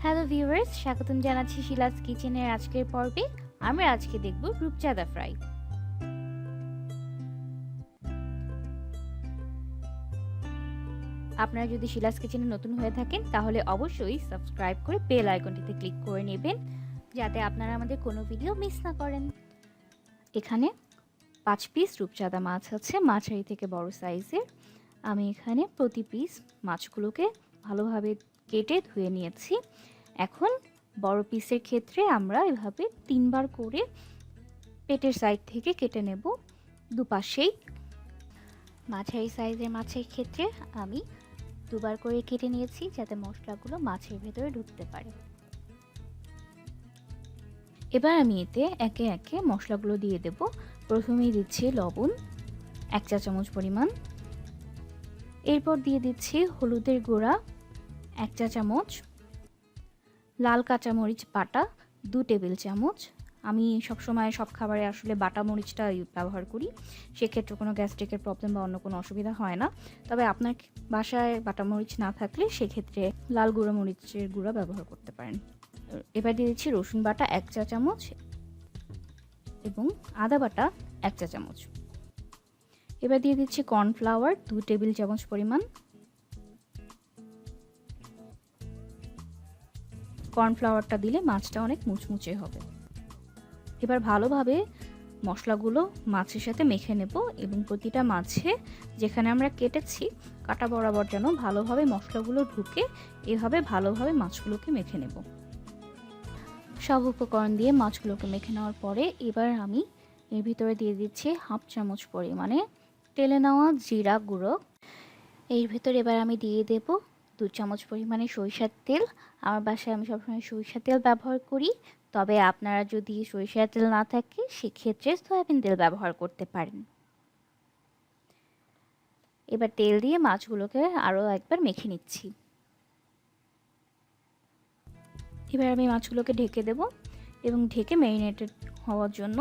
Hello viewers, স্বাগতম জানাচ্ছি শিলাস কিচেনের আজকের পর্বে। আমরা আজকে দেখব রূপচাঁদা ফ্রাই। আপনারা যদি শিলাস কিচেনে নতুন হয়ে থাকেন তাহলে অবশ্যই সাবস্ক্রাইব করে বেল আইকনটিতে ক্লিক করে নেবেন, যাতে আপনারা আমাদের কোনো ভিডিও মিস না করেন। এখানে 5 পিস রূপচাঁদা মাছ আছে, মাঝারি থেকে বড় সাইজের। আমি এখানে প্রতি পিস মাছগুলোকে ভালোভাবে কেটে ধুয়ে নিয়েছি। এখন বড় পিসের ক্ষেত্রে আমরা এভাবে 3 বার করে পেটের সাইড থেকে কেটে নেব দুপাশেই। মাঝারি সাইজের মাছের ক্ষেত্রে আমি 2 বার করে কেটে নিয়েছি, যাতে মশলাগুলো মাছের ভেতরে ঢুকতে পারে। এবার আমি এতে একে একে মশলাগুলো দিয়ে দেব। প্রথমেই দিচ্ছি লবণ 1 চা চামচ পরিমাণ, এরপর দিয়ে দিচ্ছি হলুদের গুঁড়া 1 চা চামচ, লাল কাঁচামরিচ বাটা 2 টেবিল চামচ। আমি সবসময় সব খাবারে আসলে বাটা মরিচটা ব্যবহার করি, সেক্ষেত্রে কোনো গ্যাস্ট্রিকের প্রবলেম বা অন্য কোনো অসুবিধা হয় না। তবে আপনার বাসায় বাটা মরিচ না থাকলে সেক্ষেত্রে লাল গুঁড়ো মরিচের গুঁড়া ব্যবহার করতে পারেন। এবার দিয়ে দিচ্ছি রসুন বাটা 1 চা চামচ এবং আদা বাটা 1 চা চামচ। এবার দিয়ে দিচ্ছি কর্নফ্লাওয়ার 2 টেবিল চামচ পরিমাণ। কর্নফ্লাওয়ারটা দিলে মাছটা অনেক মুচমুচে হবে। এবার ভালোভাবে মশলাগুলো মাছের সাথে মেখে নেব এবং প্রতিটা মাছে যেখানে আমরা কেটেছি কাটা বরাবর যেন ভালোভাবে মশলাগুলো ঢুকে, এভাবে ভালোভাবে মাছগুলোকে মেখে নেব। সব উপকরণ দিয়ে মাছগুলোকে মেখে নেওয়ার পরে এবার আমি এর ভিতরে দিয়ে দিচ্ছি 1/2 চামচ পরিমাণে তেলে নেওয়া জিরা গুঁড়ো। এর ভিতরে এবার আমি দিয়ে দেব 2 চামচ পরিমাণে সরিষার তেল। আমার বাসায় আমি সবসময় সরিষার তেল ব্যবহার করি, তবে আপনারা যদি সরিষার তেল না থাকে সেক্ষেত্রে সয়াবিন তেল ব্যবহার করতে পারেন। এবার তেল দিয়ে মাছগুলোকে আরও একবার মেখে নিচ্ছি। এবার আমি মাছগুলোকে ঢেকে দেব এবং ঢেকে ম্যারিনেটেড হওয়ার জন্য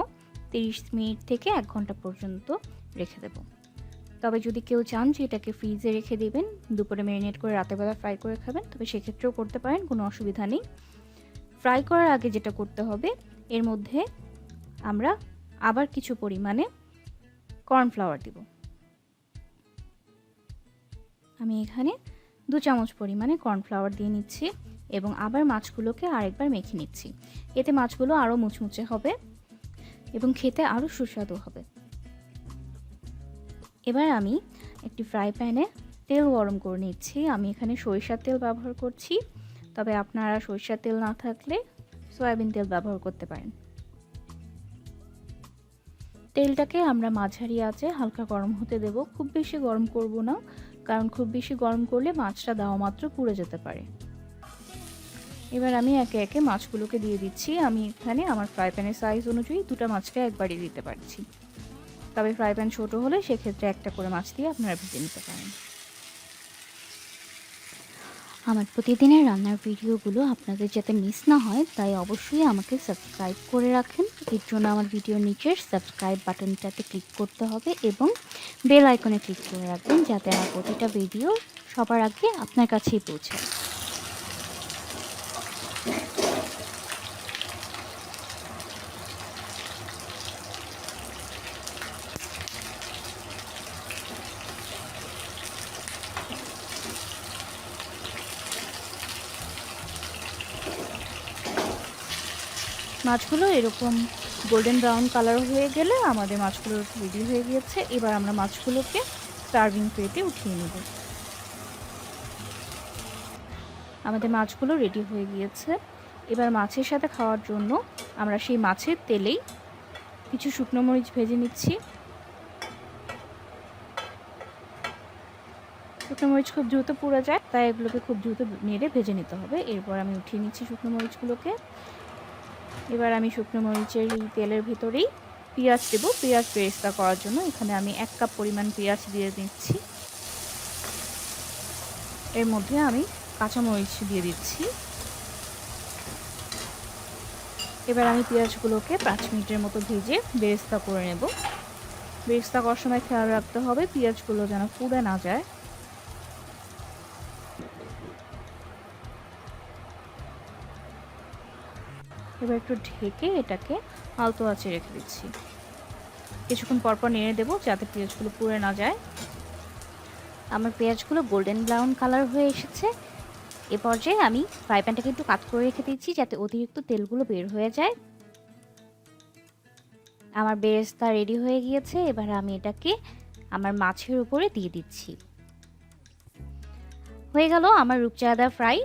30 মিনিট থেকে 1 ঘন্টা পর্যন্ত রেখে দেব। তবে যদি কেউ চান যে এটাকে ফ্রিজে রেখে দেবেন, দুপুরে ম্যারিনেট করে রাতের বেলা ফ্রাই করে খাবেন, তবে সেক্ষেত্রেও করতে পারেন, কোনো অসুবিধা নেই। ফ্রাই করার আগে যেটা করতে হবে, এর মধ্যে আমরা আবার কিছু পরিমাণে কর্নফ্লাওয়ার দিব। আমি এখানে 2 চামচ পরিমাণে কর্নফ্লাওয়ার দিয়ে নিচ্ছি এবং আবার মাছগুলোকে আরেকবার মেখে নিচ্ছি। এতে মাছগুলো আরও মুচমুচে হবে এবং খেতে আরও সুস্বাদু হবে। এবার আমি একটি ফ্রাই প্যানে তেল গরম করে নিচ্ছি। আমি এখানে সরিষার তেল ব্যবহার করছি, তবে আপনারা সরিষার তেল না থাকলে সয়াবিন তেল ব্যবহার করতে পারেন। তেলটাকে আমরা মাঝারি আঁচে হালকা গরম হতে দেব, খুব বেশি গরম করব না, কারণ খুব বেশি গরম করলে মাছটা দেওয়া মাত্র পুড়ে যেতে পারে। এবার আমি একে একে মাছগুলোকে দিয়ে দিচ্ছি। আমি এখানে আমার ফ্রাই প্যানের সাইজ অনুযায়ী 2টা মাছকে একবারই দিতে পারছি, তবে ফ্রাই প্যান ছোটো হলে সেক্ষেত্রে একটা করে মাছ দিয়ে আপনারা ভেজে নিতে পারেন। আমার প্রতিদিনের রান্নার ভিডিওগুলো আপনাদের যাতে মিস না হয়, তাই অবশ্যই আমাকে সাবস্ক্রাইব করে রাখেন। এর জন্য আমার ভিডিওর নিচের সাবস্ক্রাইব বাটনটাতে ক্লিক করতে হবে এবং বেল আইকনে ক্লিক করে রাখবেন, যাতে আমার প্রতিটা ভিডিও সবার আগে আপনার কাছেই পৌঁছায়। মাছগুলো এরকম গোল্ডেন ব্রাউন কালার হয়ে গেলে আমাদের মাছগুলো রেডি হয়ে গিয়েছে। এবার আমরা মাছগুলোকে সার্ভিং প্লেটে উঠিয়ে নেব। আমাদের মাছগুলো রেডি হয়ে গিয়েছে। এবার মাছের সাথে খাওয়ার জন্য আমরা সেই মাছের তেলেই কিছু শুকনো মরিচ ভেজে নিচ্ছি। শুকনো মরিচ খুব দ্রুত পুড়ে যায়, তাই এগুলোকে খুব দ্রুত নেড়ে ভেজে নিতে হবে। এরপর আমি উঠিয়ে নিচ্ছি শুকনো মরিচগুলোকে। এবার আমি শুকনো মরিচের এই তেলের ভিতরেই পেঁয়াজ দেব, পেঁয়াজ বেরেস্তা করার জন্য। এখানে আমি 1 কাপ পরিমাণ পেঁয়াজ দিয়ে দিচ্ছি। এর মধ্যে আমি কাঁচামরিচ দিয়ে দিচ্ছি। এবার আমি পেঁয়াজগুলোকে 5 মিনিটের মতো ভেজে বেরেস্তা করে নেব। বেরেস্তা করার সময় খেয়াল রাখতে হবে পেঁয়াজগুলো যেন পুড়ে না যায়। এবার একটু ঢেকে এটাকে আলতো আঁচে রেখে দিচ্ছি। কিছুক্ষণ পরপর নেড়ে দেবো যাতে পেঁয়াজগুলো পুড়ে না যায়। আমার পেঁয়াজগুলো গোল্ডেন ব্রাউন কালার হয়ে এসেছে। এ পর্যায়ে আমি ফ্রাই প্যানটাকে একটু কাত করে রেখে দিচ্ছি যাতে অতিরিক্ত তেলগুলো বের হয়ে যায়। আমার বেরেস্তা রেডি হয়ে গিয়েছে। এবার আমি এটাকে আমার মাছের উপরে দিয়ে দিচ্ছি। হয়ে গেল আমার রূপচাঁদা ফ্রাই।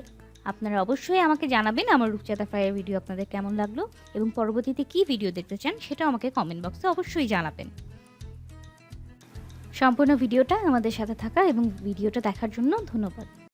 আপনারা অবশ্যই আমাকে জানাবেন আমার রূপচাঁদা ফ্রাইয়ের ভিডিও আপনাদের কেমন লাগলো এবং পরবর্তীতে কী ভিডিও দেখতে চান সেটাও আমাকে কমেন্ট বক্সে অবশ্যই জানাবেন। সম্পূর্ণ ভিডিওটা আমাদের সাথে থাকা এবং ভিডিওটা দেখার জন্য ধন্যবাদ।